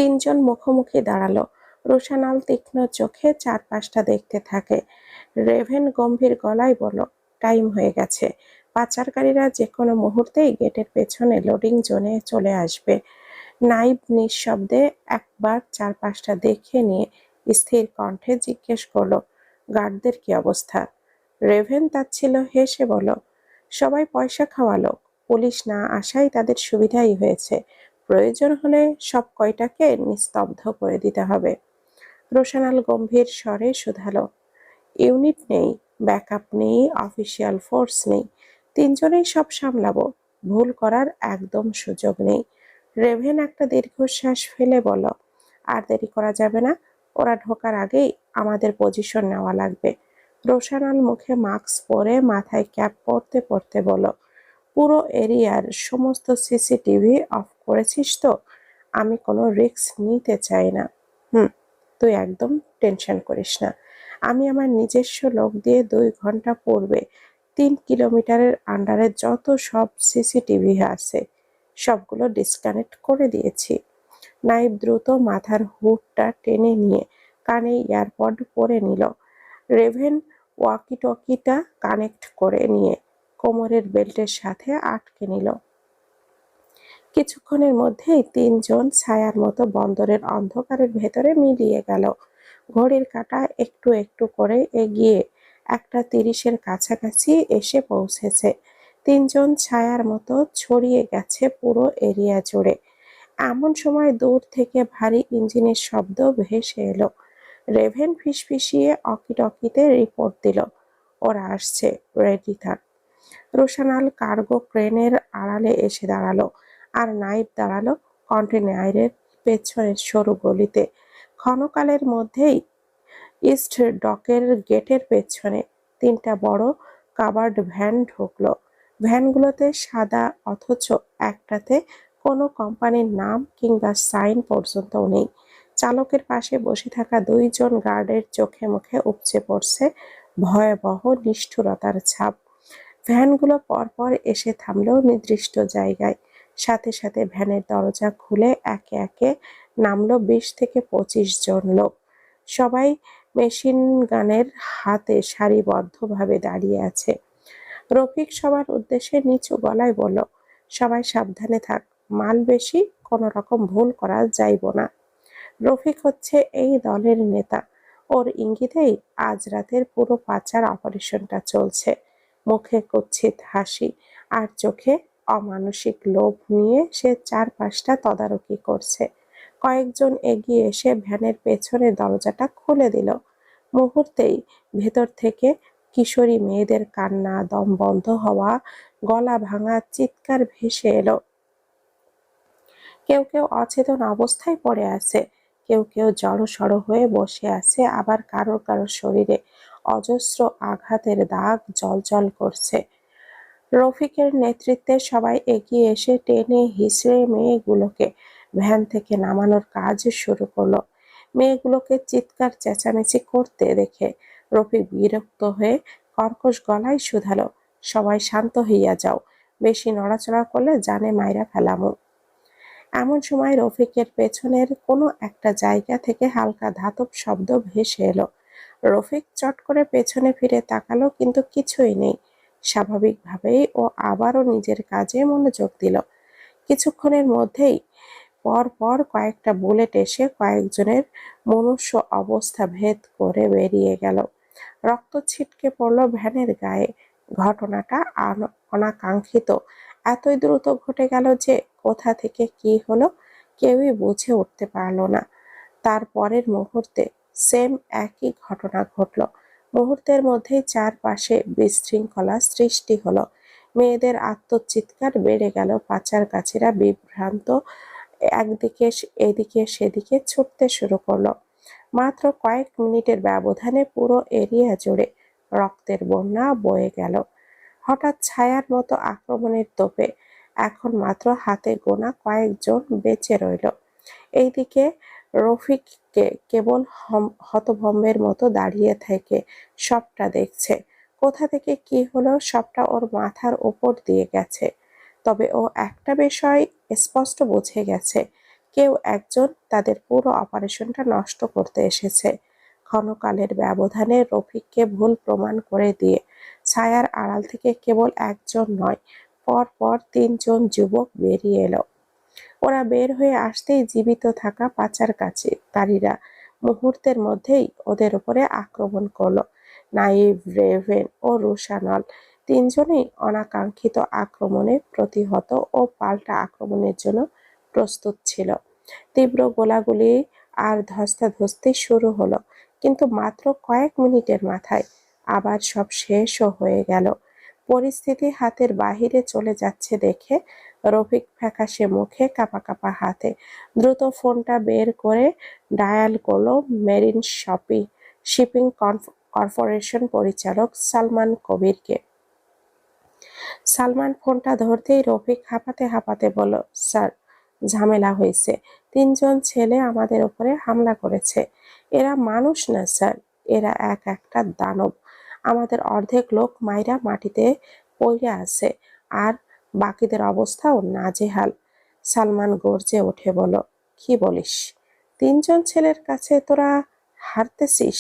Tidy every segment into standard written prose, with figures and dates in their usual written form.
তিনজন মুখোমুখি দাঁড়ালো। রোশানাল তীক্ষ্ণ চোখে চারপাশটা দেখতে থাকে। রেভেন গম্ভীর গলায় বলল, টাইম হয়ে গেছে। পাচারকারীরা যে কোনো মুহূর্তেই গেটের পেছনে লোডিং জোনে চলে আসবে। নাইব নিঃশব্দে একবার চারপাশটা দেখে নিয়ে স্থির কণ্ঠে জিজ্ঞেস করলো, গার্ডদের কি অবস্থা? রেভেন তাচ্ছিল্য হেসে বলল, সবাই পয়সা খাওয়া লোক। পুলিশ না আসায় তাদের সুবিধাই হয়েছে। প্রয়োজন হলে সব কয়টাকে নিস্তব্ধ করে দিতে হবে। রোশানাল গম্ভীর স্বরে শুধালো, ইউনিট নেই, ব্যাকআপ নেই, অফিসিয়াল ফোর্স নেই। তিনজনেই সব সামলাবো। ভুল করার একদম সুযোগ নেই। রেভেন একটা দীর্ঘশ্বাস ফেলে বলল, আর দেরি করা যাবে না। ওরা ঢোকার আগেই আমাদের পজিশন নেওয়া লাগবে। রোশানাল মুখে মাস্ক পরে মাথায় ক্যাপ পরতে পরতে বলল, পুরো এরিয়ার সমস্ত সিসিটিভি অফ করেছিস তো? আমি কোনো রিস্ক নিতে চাই না। তুই একদম টেনশন করিস না। আমি আমার নিজস্ব লোক দিয়ে 2 ঘন্টা পূর্বে 3 কিলোমিটারের আন্ডারে যত সব সিসিটিভি আছে সবগুলো ডিসকানেক্ট করে দিয়েছি। নাইব দ্রুত মাথার হুডটা টেনে নিয়ে কানে ইয়ারপড পরে নিল। রেভেন ওয়াকি টকিটা কানেক্ট করে নিয়ে কোমরের বেল্টের সাথে আটকে নিল। কিছুক্ষণের মধ্যেই তিনজন ছায়ার মতো বন্দরের অন্ধকারের ভেতরে মিলিয়ে গেল। ঘড়ির কাঁটা একটু একটু করে এগিয়ে 1:30-এর কাছাকাছি এসে পৌঁছেছে। তিনজন ছায়ার মতো ছড়িয়ে গেছে পুরো এরিয়া জুড়ে। এমন সময় দূর থেকে ভারী ইঞ্জিনের শব্দ ভেসে এলো। রেভেন ফিসফিসিয়ে অকিটকিতে রিপোর্ট দিল, ওরা আসছে, রেডি থাক। রোশানাল কার্গো ক্রেনের আড়ালে এসে দাঁড়ালো, আর নাইব দাঁড়ালো কন্টেনারের পেছনের সরু গলিতে। ক্ষণকালের মধ্যেই ইস্ট ডকের গেটের পেছনে 3টা বড় কাভার্ড ভ্যান ঢুকলো। ভ্যানগুলোতে সাদা, অথচ একটাতে কোনো কোম্পানির নাম কিংবা সাইন পর্যন্ত নেই। চালকের পাশে বসে থাকা 2জন গার্ডের চোখে মুখে উপচে পড়ছে ভয়াবহ নিষ্ঠুরতার ছাপ। ভ্যানগুলো পরপর এসে থামলো নির্দিষ্ট জায়গায়। সাথে সাথে ভ্যানের দরজা খুলে একে একে নামলো 20 থেকে 25 জন লোক। সবাই মেশিন গানের হাতে সারিবদ্ধভাবে দাঁড়িয়ে আছে। রফিক সবার উদ্দেশ্যে নিচু গলায় বলল, সবাই সাবধানে থাক, মাল বেশি, কোনো রকম ভুল করা যাইব না। রফিক হচ্ছে এই দলের নেতা। ওর ইঙ্গিতেই আজ রাতের পুরো পাচার অপারেশনটা চলছে। মুখে কুৎসিত হাসি আর চোখে অমানসিক লোভ নিয়ে সে চারপাশটা তদারকি করছে। কয়েকজন এগিয়ে এসে ভ্যানের পেছনের দরজাটা খুলে দিল। মুহূর্তেই ভেতর থেকে কিশোরী মেয়েদের কান্না, দম বন্ধ হওয়া, গলা ভাঙা চিৎকার ভেসে এলো। কেউ কেউ অচেতন অবস্থায় পড়ে আছে, কেউ কেউ জড়সড় হয়ে বসে আছে, আবার কারো কারো শরীরে অজস্র আঘাতের দাগ জ্বলজ্বল করছে। রফিকের নেতৃত্বে সবাই এগিয়ে এসে টেনে হিঁচড়ে মেয়েগুলোকে ভ্যান থেকে নামানোর কাজ শুরু করলো। মেয়েগুলোকে চিৎকার চেঁচামেচি করতে দেখে রফিক বিরক্ত হয়ে কর্কশ গলায় শুধালো, সবাই শান্ত হইয়া যাও, বেশি নড়াচড়া করলে জানে মাইরা ফেলামু। এমন সময় রফিকের পেছনের কোনো একটা জায়গা থেকে হালকা ধাতব শব্দ ভেসে এলো। রফিক চট করে পেছনে ফিরে তাকালো, কিন্তু কিছুই নেই। স্বাভাবিকভাবেই ও আবারও নিজের কাজে মনোযোগ দিল। কিছুক্ষণের মধ্যেই পর পর কয়েকটা বুলেট এসে কয়েকজনের মনুষ্য অবস্থা ভেদ করে বেরিয়ে গেল। রক্ত ছিটকে পড়ল ভ্যানের গায়ে। ঘটনাটা অনাকাঙ্ক্ষিত এতই দ্রুত ঘটে গেল যে কোথা থেকে কি হলো কেউই বুঝে উঠতে পারল না। তার পরের মুহূর্তে সেম একই ঘটনা ঘটল। মুহূর্তের মধ্যেই চারপাশে বিশৃঙ্খলা সৃষ্টি হলো। মেয়েদের আত্মচিৎকার বেড়ে গেল। পাচারকারীরা বিভ্রান্ত একদিকে এদিকে সেদিকে ছুটতে শুরু করলো। মাত্র কয়েক মিনিটের ব্যবধানে পুরো এরিয়া জুড়ে রক্তের বন্যা বয়ে গেল। হঠাৎ ছায়ার মতো আক্রমণের তোপে এখন মাত্র হাতে গোনা কয়েকজন বেঁচে রইল। এইদিকে রফিককে কেবল হতভম্বের মতো দাঁড়িয়ে থেকে সবটা দেখছে। কোথা থেকে কি হলো সবটা ওর মাথার উপর দিয়ে গেছে। তবে ও একটা বিষয় স্পষ্ট বুঝে গেছে, কেউ একজন তাদের পুরো অপারেশনটা নষ্ট করতে এসেছে। ক্ষণকালের ব্যবধানে রফিককে ভুল প্রমাণ করে দিয়ে ছায়ার আড়াল থেকে কেবল একজন নয়, পর পর 3জন যুবক বেরিয়ে এলো। ওরা বের হয়ে আসতেই জীবিত থাকা পাচারকারীরা মুহূর্তের মধ্যেই ওদের উপরে আক্রমণ করলো। নাইভ, রেভেন ও রুশানল 3জনেই অনাকাঙ্ক্ষিত আক্রমণে প্রতিহত ও পাল্টা আক্রমণের জন্য প্রস্তুত ছিল। তীব্র গোলাগুলি আর ধস্তাধস্তি শুরু হলো, কিন্তু মাত্র কয়েক মিনিটের মাথায় আবার সব শেষও হয়ে গেল। পরিস্থিতি হাতের বাহিরে চলে যাচ্ছে দেখে রফিক ফ্যাকাশে মুখে, কাঁপা কাঁপা হাতে দ্রুত ফোনটা বের করে ডায়াল করলো মেরিন শিপিং কর্পোরেশন পরিচালক সালমান কবিরকে। সালমান ফোনটা ধরতেই রফিক হাঁপাতে হাঁপাতে বলল, স্যার, ঝামেলা হয়েছে। 3জন ছেলে আমাদের উপরে হামলা করেছে। এরা মানুষ না স্যার, এরা একটা দানব। আমাদের অর্ধেক লোক মাইরা মাটিতে পইড়ে আছে, আর বাকিদের অবস্থাও নাজেহাল। সালমান গর্জে উঠে বলল, কি বলিস? 3জন ছেলের কাছে তোরা হারতেছিস?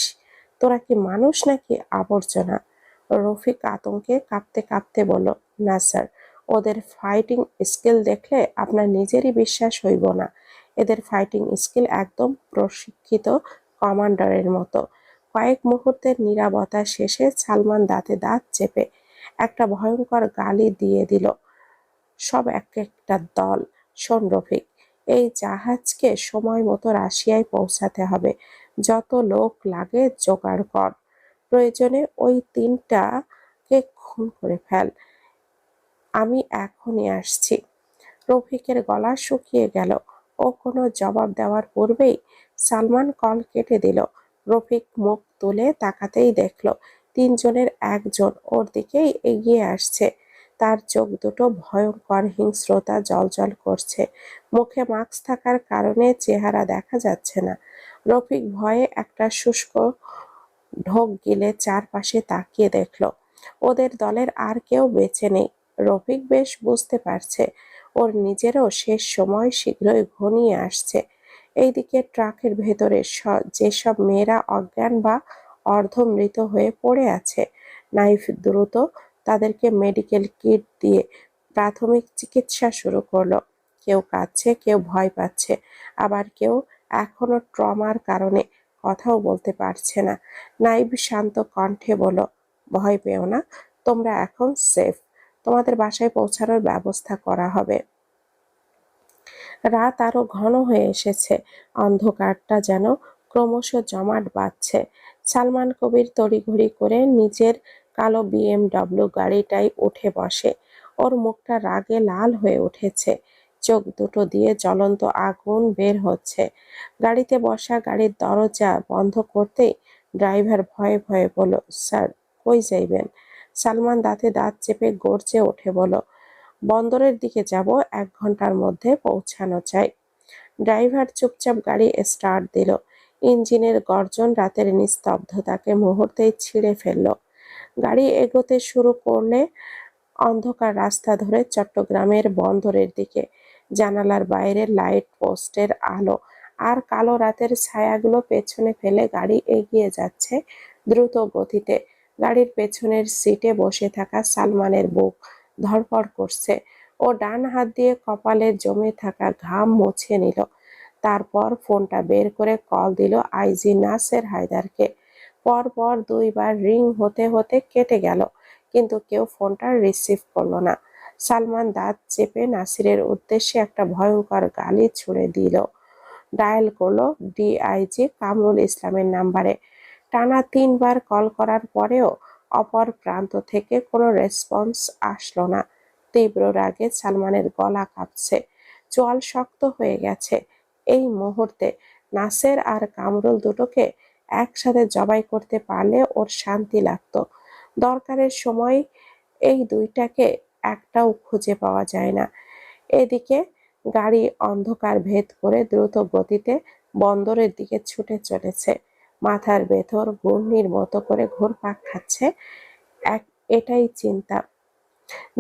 তোরা কি মানুষ নাকি আবর্জনা? রফিক আতঙ্কে কাঁপতে কাঁপতে বলল, না স্যার, ওদের ফাইটিং স্কিল দেখলে আপনার নিজেরই বিশ্বাস হইব না। এদের ফাইটিং স্কিল একদম প্রশিক্ষিত কমান্ডারের মতো। কয়েক মুহূর্তের নীরবতা শেষে সালমান দাঁতে দাঁত চেপে একটা ভয়ঙ্কর গালি দিয়ে দিল, সব একটা দল। শোন রফিক, এই জাহাজকে সময় মতো রাশিয়ায় পৌঁছাতে হবে। যত লোক লাগে জোগাড় কর। প্রয়োজনে ওই 3টাকে খুন করে ফেল। আমি এখনই আসছি। রফিকের গলা শুকিয়ে গেল। ও কোনো জবাব দেওয়ার পূর্বেই সালমান কল কেটে দিল। রফিক মুখ তুলে তাকাতেই দেখল 3জনের একজন ওর দিকেই এগিয়ে আসছে। তার চোখ দুটো ভয়ঙ্কর হিংস্রতা জ্বলজ্বল করছে। মুখে মাস্ক থাকার কারণে চেহারা দেখা যাচ্ছে না। রফিক ভয়ে একটা শুষ্ক ঢোক গিলে চারপাশে তাকিয়ে দেখল ওদের দলের আর কেউ বেঁচে নেই। রফিক বেশ বুঝতে পারছে ওর নিজেরও শেষ সময় শীঘ্রই ঘনিয়ে আসছে। এইদিকে ট্রাকের ভেতরে যেসব মেয়েরা অজ্ঞান বা অর্ধমৃত হয়ে পড়ে আছে, নাইফ দ্রুত তাদেরকে মেডিকেল কিট দিয়ে প্রাথমিক চিকিৎসা শুরু করলো। কেউ কাঁদছে, কেউ ভয় পাচ্ছে, আবার কেউ এখনো ট্রমার কারণে কথাও বলতে পারছে না। নাইব শান্ত কণ্ঠে বলল, ভয় পেও না, তোমরা এখন সেফ। তোমাদের বাসায় পৌঁছানোর ব্যবস্থা করা হবে। রাত আরো ঘন হয়ে এসেছে। অন্ধকারটা যেন ক্রমশ জমাট বাঁধছে। সালমান কবির তড়িঘড়ি করে নিজের কালো BMW গাড়িটায় উঠে বসে। ওর মুখটা রাগে লাল হয়ে উঠেছে, চোখ দুটো দিয়ে জ্বলন্ত আগুন বের হচ্ছে। গাড়িতে বসা গাড়ির দরজা বন্ধ করতেই ড্রাইভার ভয়ে ভয়ে বলল, স্যার, কই যাইবেন? সালমান দাঁতে দাঁত চেপে গর্জে উঠে বলল, বন্দরের দিকে যাব, 1 ঘন্টার মধ্যে পৌঁছানো চাই। ড্রাইভার চুপচাপ গাড়ি স্টার্ট দিল। ইঞ্জিনের গর্জন রাতের নিস্তব্ধতাকে মুহূর্তেই ছিঁড়ে ফেলল। গাড়ি এগোতে শুরু করলে অন্ধকার রাস্তা ধরে চট্টগ্রামের বন্দরের দিকে। জানালার বাইরে লাইট পোস্টের আলো আর কালো রাতের ছায়াগুলো পেছনে ফেলে গাড়ি এগিয়ে যাচ্ছে দ্রুত গতিতে। গাড়ির পেছনের সিটে বসে থাকা সালমানের বুক ধড়ফড় করছে। ও ডান হাত দিয়ে কপালে জমে থাকা ঘাম মুছে নিল। তারপর ফোনটা বের করে কল দিল আইজি নাসের হায়দারকে। পরপর 2বার রিং হতে হতে কেটে গেল, কিন্তু কেউ ফোনটা রিসিভ করলো না। সালমান দাঁত চেপে নাসিরের উদ্দেশ্যে একটা ভয়ঙ্কর গালি ছুড়ে দিল। ডায়াল করলো ডিআইজি কামরুল ইসলামের নাম্বারে। টানা 3বার কল করার পরেও অপর প্রান্ত থেকে কোনো রেসপন্স আসলো না। তীব্র রাগে সালমানের গলা কাঁপছে, চোয়াল শক্ত হয়ে গেছে। এই মুহূর্তে নাসের আর কামরুল দুটোকে একসাথে জবাই করতে পারলে ওর শান্তি লাগতো। দরকারের সময় এই দুইটাকে একটাও খুঁজে পাওয়া যায় না। এদিকে গাড়ি অন্ধকার ভেদ করে দ্রুত গতিতে বন্দরের দিকে ছুটে চলেছে। মাথার ভেতর ঘূর্ণির মতো করে ঘুরপাক খাচ্ছে এটাই চিন্তা,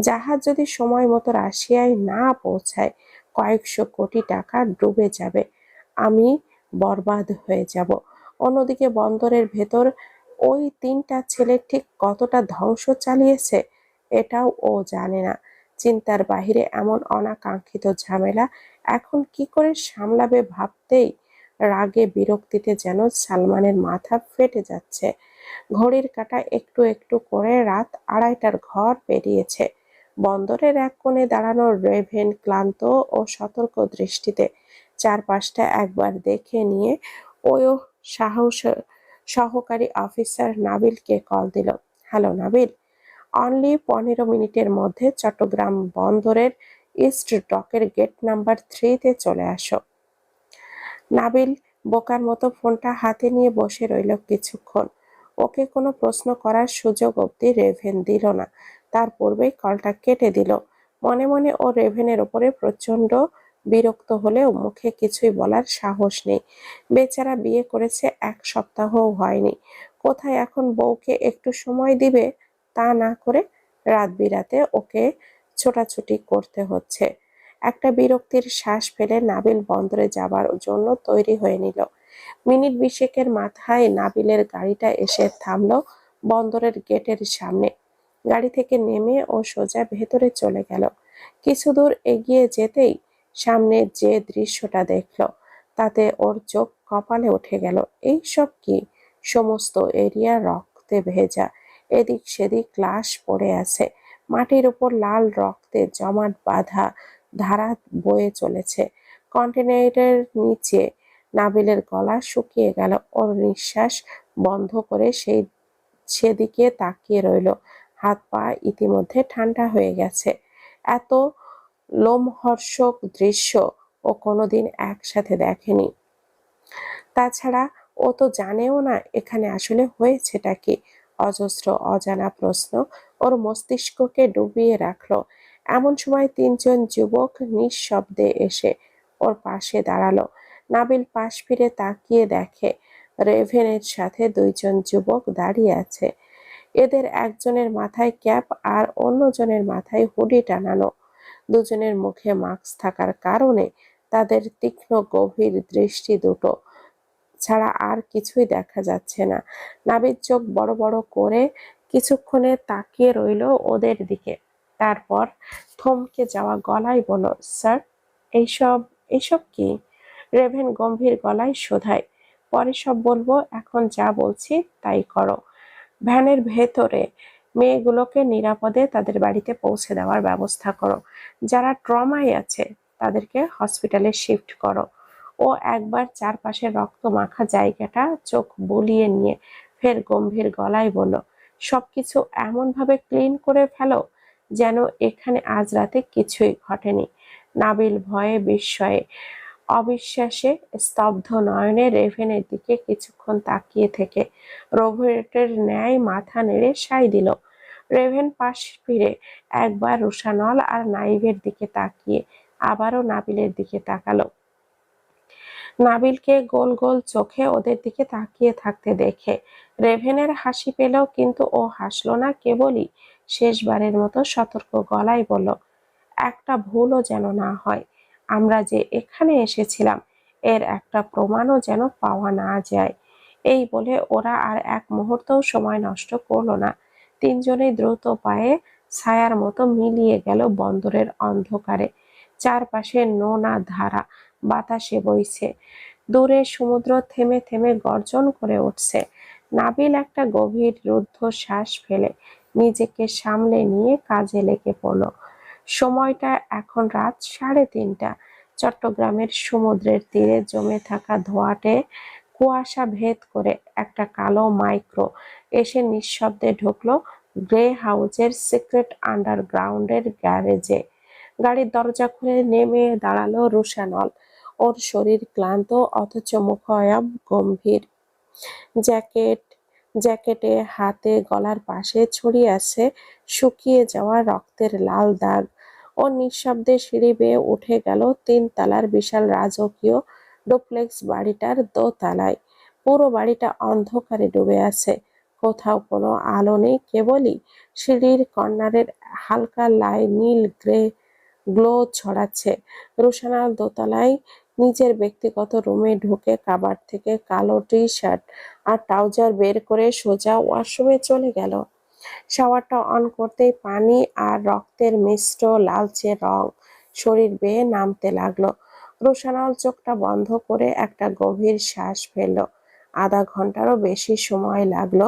জাহাজ যদি সময় মতো রাশিয়ায় না পৌঁছায়, কয়েকশো কোটি টাকা ডুবে যাবে, আমি বরবাদ হয়ে যাব। অন্যদিকে বন্দরের ভেতর ওই 3টা ছেলে ঠিক কতটা ধ্বংস চালিয়েছে এটাও ও জানে না। চিন্তার বাহিরে এমন অনাকাঙ্ক্ষিত ঝামেলা এখন কি করে সামলাবে ভাবতেই রাগে বিরক্তিতে যেন সালমানের মাথা ফেটে যাচ্ছে। ঘড়ির কাঁটা একটু একটু করে রাত 2:30টার ঘর পেরিয়েছে। বন্দরের এক কোণে দাঁড়ানো রেভেন ক্লান্ত ও সতর্ক দৃষ্টিতে চারপাশটা একবার দেখে নিয়ে ওই সাহস সহকারী অফিসার নাবিলকে কল দিল। হ্যালো নাবিল, অনলি 15 মিনিটের মধ্যে চট্টগ্রাম বন্দরের ইস্ট ডকের গেট নাম্বার 3-তে চলে আসো। নাবিল বোকার মতো ফোনটা হাতে নিয়ে বসে রইল কিছুক্ষণ। ওকে কোনো প্রশ্ন করার সুযোগ অবধি রেভেন দিল না। তার পূর্বেই কলটা কেটে দিল। মনে মনে ও রেভেনের ওপরে প্রচন্ড বিরক্ত হলেও মুখে কিছুই বলার সাহস নেই। বেচারা বিয়ে করেছে 1 সপ্তাহও হয়নি, কোথায় এখন বউকে একটু সময় দিবে? তা না করে রাত বিরাতে ওকে ছোটাছুটি করতে হচ্ছে। একটা বিরক্তির শ্বাস ফেলে নাবিল বন্দরে যাবার জন্য তৈরি হয়ে নিল। মিনিট 20-এর মাথায় নাবিলের গাড়িটা এসে থামলো বন্দরের গেটের সামনে। গাড়ি থেকে নেমে ও সোজা ভেতরে চলে গেল। কিছু দূর এগিয়ে যেতেই সামনে যে দৃশ্যটা দেখলো তাতে ওর চোখ কপালে উঠে গেল। এই সব কি? সমস্ত এরিয়া রক্তে ভেজা, এদিক সেদিক লাশ পড়ে আছে, মাটির উপর লাল রক্তে জমাট বাঁধা ধারা বয়ে চলেছে। কন্টেনারের নিচে নাবিলের গলা শুকিয়ে গেল। ওর নিঃশ্বাস বন্ধ করে সেদিকে তাকিয়ে রইল। হাত পা ইতিমধ্যে ঠান্ডা হয়ে গেছে। এত লোমহর্ষক দৃশ্য ও কোনোদিন একসাথে দেখেনি। তাছাড়া ও তো জানেও না এখানে আসলে হয়েছেটা কি। অজস্র অজানা প্রশ্ন ওর মস্তিষ্ককে ডুবিয়ে রাখলো। এমন সময় 3জন যুবক নিঃশব্দে এসে ওর পাশে দাঁড়ালো। নাবিল পাশ ফিরে তাকিয়ে দেখে রেভেনের সাথে 2জন যুবক দাঁড়িয়ে আছে। এদের একজনের মাথায় ক্যাপ আর অন্যজনের মাথায় হুডি টানানো। দুজনের মুখে মাস্ক থাকার কারণে তাদের তীক্ষ্ণ গভীর দৃষ্টি দুটো ছাড়া আর কিছুই দেখা যাচ্ছে না। নাবিল চোখ বড় বড় করে কিছুক্ষণে তাকিয়ে রইল ওদের দিকে। তারপর থমকে যাওয়া গলায় বলল, স্যার, এইসব এইসব কি? রেভেন গম্ভীর গলায় শোধায়, পরে সব বলবো, এখন যা বলছি তাই করো। ভ্যানের ভেতরে মেয়েগুলোকে নিরাপদে তাদের বাড়িতে পৌঁছে দেওয়ার ব্যবস্থা করো। যারা ট্রমায় আছে তাদেরকে হসপিটালে শিফট করো। ও একবার চারপাশের রক্ত মাখা জায়গাটা চোখ বুলিয়ে নিয়ে ফের গম্ভীর গলায় বলল, সবকিছু এমন ভাবে ক্লিন করে ফেলো যেন এখানে আজ রাতে কিছুই ঘটেনি। নাবিল ভয়ে বিস্ময়ে অবিশ্বাসে স্তব্ধ নয়নে রেভেনের দিকে কিছুক্ষণ তাকিয়ে থেকে রোবটের ন্যায় মাথা নেড়ে সায় দিল। রেভেন পাশ ফিরে একবার রুশানল আর নাইভের দিকে তাকিয়ে আবারও নাবিলের দিকে তাকালো। নাবিলকে গোল গোল চোখে ওদের দিকে তাকিয়ে থাকতে দেখে রেভেনের হাসি পেল, কিন্তু ও হাসলো না, কেবলই শেষবারের মতো সতর্ক গলায় বলল, একটা ভুলও যেন না হয়। আমরা যে এখানে এসেছিলাম এর একটা প্রমাণও যেন পাওয়া না যায়। এই বলে ওরা আর এক মুহূর্তও সময় নষ্ট করলো না। 3জনেই দ্রুত পায়ে ছায়ার মতো মিলিয়ে গেল বন্দরের অন্ধকারে। চারপাশে নোনা ধারা বাতাসে বইছে। দূরে সমুদ্র থেমে থেমে গর্জন করে উঠছে। নাবিল একটা গভীর রুদ্ধ শ্বাস ফেলে নিজেকে সামলে নিয়ে কাজে লেগে পড়ল। সময়টা এখন রাত 3:30। চট্টগ্রামের সমুদ্রের তীরে জমে থাকা ধোঁয়াটে কুয়াশা ভেদ করে একটা কালো মাইক্রো এসে নিঃশব্দে ঢুকলো গ্রে হাউজের সিক্রেট আন্ডারগ্রাউন্ডের গ্যারেজে। গাড়ির দরজা খুলে নেমে দাঁড়ালো রুশানল। ওর শরীর ক্লান্ত অথচ মুখায়ব গম্ভীর। জ্যাকেটে হাতে গলার পাশে ছড়িয়ে আছে শুকিয়ে যাওয়া রক্তের লাল দাগ। ও নিঃশব্দে সিঁড়ি বেয়ে উঠে গেল 3 তলার বিশাল রাজকীয় ডুপ্লেক্স বাড়িটার দোতলায়। পুরো বাড়িটা অন্ধকারে ডুবে আছে। কোথাও কোনো আলো নেই, কেবলই সিঁড়ির কর্নারের হালকা নীল গ্রে গ্লো ছড়াচ্ছে। রুশানাল দোতলায় নিজের ব্যক্তিগত রুমে ঢুকে কাবার্ড থেকে কালো টি শার্ট আর ট্রাউজার বের করে সোজা ওয়াশরুমে চলে গেল। শাওয়ারটা অন করতেই পানি আর রক্তের মিশ্র লালচে রং শরীর বেয়ে নামতে লাগলো। রোশানাল চোখটা বন্ধ করে একটা গভীর শ্বাস ফেলল। আধা ঘন্টারও বেশি সময় লাগলো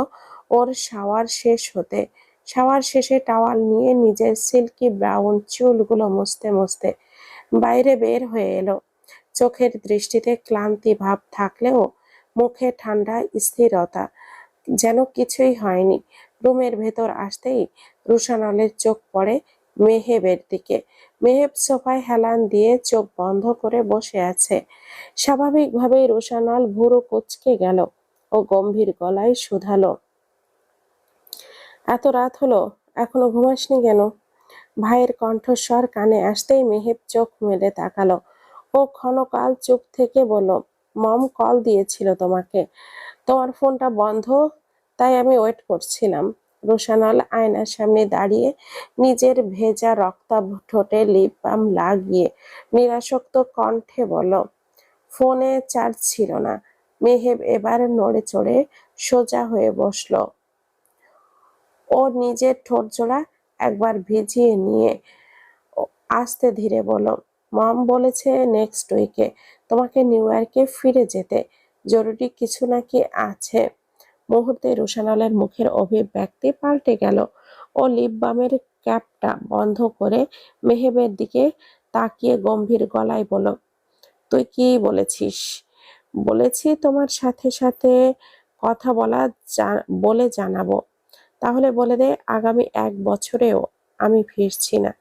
ওর শাওয়ার শেষ হতে। শাওয়ার শেষে টাওয়াল নিয়ে নিজের সিল্কি ব্রাউন চুলগুলো মুছতে মুছতে বাইরে বের হয়ে এলো। চোখের দৃষ্টিতে ক্লান্তি ভাব থাকলেও মুখে ঠান্ডা স্থিরতা, যেন কিছুই হয়নি। রুমের ভেতর আসতেই রুশানলের চোখ পড়ে মেহেবের দিকে। মেহেব সোফায় হেলান দিয়ে চোখ বন্ধ করে বসে আছে। স্বাভাবিকভাবেই রুশানল ভুরু কুঁচকে গেল ও গম্ভীর গলায় শুধালো, এত রাত হলো, এখনো ঘুমাসনি কেন? ভাইয়ের কণ্ঠস্বর কানে আসতেই মেহেব চোখ মেলে তাকালো। ও ক্ষণকাল চুপ থেকে বলল, মম কল দিয়েছিল তোমাকে, তোমার ফোনটা বন্ধ, তাই আমি ওয়েট করছিলাম। রোশানল আয়নার সামনে দাঁড়িয়ে নিজের ভেজা রক্তাভ ঠোঁটে লিপ বাম লাগিয়ে নিরাসক্ত কণ্ঠে বলল, ফোনে চার্জ ছিল না। মেহেব এবার নড়ে চড়ে সোজা হয়ে বসলো। ও নিজের ঠোঁট জোড়া একবার ভিজিয়ে নিয়ে আস্তে ধীরে বলল, মম বলেছে নেক্সট উইকে তোমাকে নিউ ইয়র্কে ফিরে যেতে, জরুরি কিছু নাকি আছে। মুহূর্তে রুশানলের মুখের অভিব্যক্তি পাল্টে গেল। ও লিপ বামের ক্যাপটা বন্ধ করে মেহেবের দিকে তাকিয়ে গম্ভীর গলায় বলল, তুই কি বলেছিস? বলেছি তোমার সাথে সাথে কথা বলে জানাবো। তাহলে বলে দে, আগামী 1 বছরেও আমি ফিরছি না।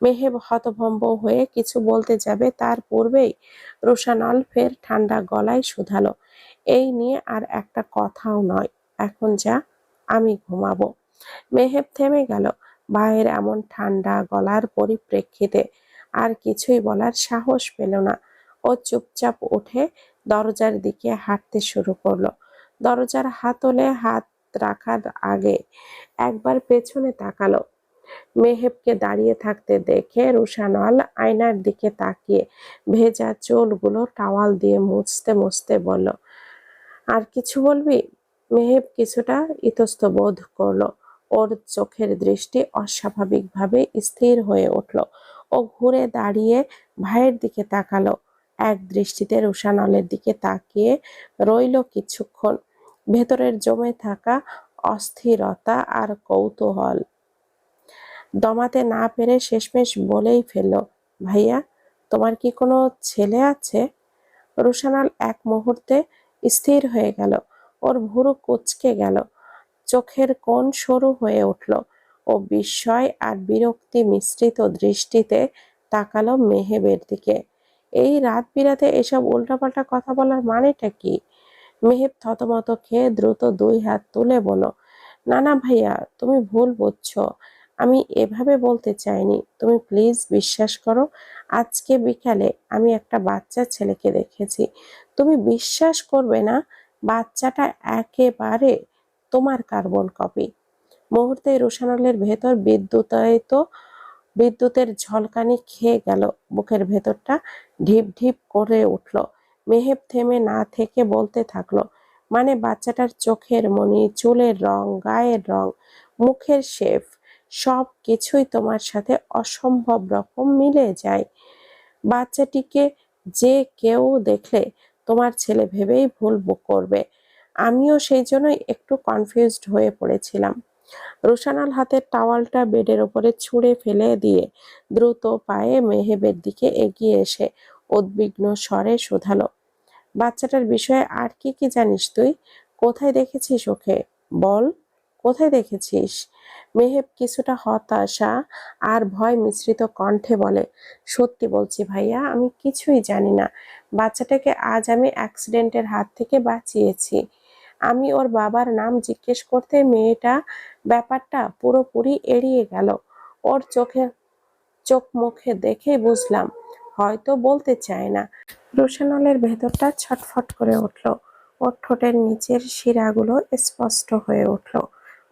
মেহেব হতভম্ব হয়ে কিছু বলতে যাবে তার পূর্বেই রোশানল ফের ঠান্ডা গলায় শুধালো, এই নিয়ে আর একটা কথাও নয়, এখন যা, আমি ঘুমাবো। মেহেব থেমে গেল। ভাইয়ের এমন ঠান্ডা গলার পরিপ্রেক্ষিতে আর কিছুই বলার সাহস পেল না। ও চুপচাপ উঠে দরজার দিকে হাঁটতে শুরু করলো। দরজার হাতলে হাত রাখার আগে একবার পেছনে তাকালো। মেহেবকে দাঁড়িয়ে থাকতে দেখে রুশানল আয়নার দিকে তাকিয়ে ভেজা চুলগুলো টাওয়াল দিয়ে মুছতে মুছতে বলল, আর কিছু বলবি? মেহেব কিছুটা ইতস্ত বোধ করলো। ওর চোখের দৃষ্টি অস্বাভাবিকভাবে স্থির হয়ে উঠল। ও ঘুরে দাঁড়িয়ে ভাইয়ের দিকে তাকালো। এক দৃষ্টিতে রুশানলের দিকে তাকিয়ে রইল কিছুক্ষণ। ভেতরের জমে থাকা অস্থিরতা আর কৌতূহল দমাতে না পেরে শেষমেশ বলেই ফেলল, ভাইয়া, তোমার কি কোনো ছেলে আছে? রুশানল এক মুহূর্তে স্থির হয়ে গেল। ওর ভুরু কুঁচকে গেল। চোখের কোণ সরু হয়ে উঠল। ও বিস্ময় আর বিরক্তি মিশ্রিত দৃষ্টিতে তাকালো মেহেবের দিকে। এই রাত বিরাতে এসব উল্টাপাল্টা কথা বলার মানেটা কি? মেহেব থতমত খেয়ে দ্রুত 2 হাত তুলে বলল, না না ভাইয়া, তুমি ভুল বুঝছো, আমি এভাবে বলতে চাইনি। তুমি প্লিজ বিশ্বাস করো, আজকে বিকালে আমি একটা বাচ্চা ছেলেকে দেখেছি। তুমি বিশ্বাস করবে না, বাচ্চাটা একেবারে তোমার কার্বন কপি। মুহূর্তে রোশানলের ভেতর বিদ্যুতের ঝলকানি খেয়ে গেল। বুকের ভেতরটা ঢিপ ঢিপ করে উঠল। মেহেব থেমে না থেকে বলতে থাকলো, মানে বাচ্চাটার চোখের মনি, চুলের রং, গায়ের রং, মুখের শেপ, সব কিছুই তোমার সাথে অসম্ভব রকম মিলে যায়। বাচ্চাটিকে যে কেউ দেখলে তোমার ছেলে ভেবেই ভুল করবে। আমিও সেই জন্যই একটু কনফিউজড হয়ে পড়েছিলাম। রোশানল হাতের টাওয়ালটা বেডের উপরে ছুঁড়ে ফেলে দিয়ে দ্রুত পায়ে মেহেবের দিকে এগিয়ে এসে উদ্বিগ্ন স্বরে শুধালো, বাচ্চাটার বিষয়ে আর কি কি জানিস তুই? কোথায় দেখেছিস ওকে? বল, কোথায় দেখেছিস? মেহেব কিছুটা হতাশা আর ভয় মিশ্রিত কণ্ঠে বলে, সত্যি বলছি ভাইয়া, আমি কিছুই জানি না। বাচ্চাটাকে আজ আমি অ্যাক্সিডেন্টের হাত থেকে বাঁচিয়েছি। আমি ওর বাবার নাম জিজ্ঞেস করতে মেয়েটা ব্যাপারটা পুরোপুরি এড়িয়ে গেল। ওর চোখ মুখে দেখেই বুঝলাম হয়তো বলতে চায় না। রোশানলের ভেতরটা ছটফট করে উঠল। ওর ঠোঁটের নিচের শিরাগুলো স্পষ্ট হয়ে উঠল।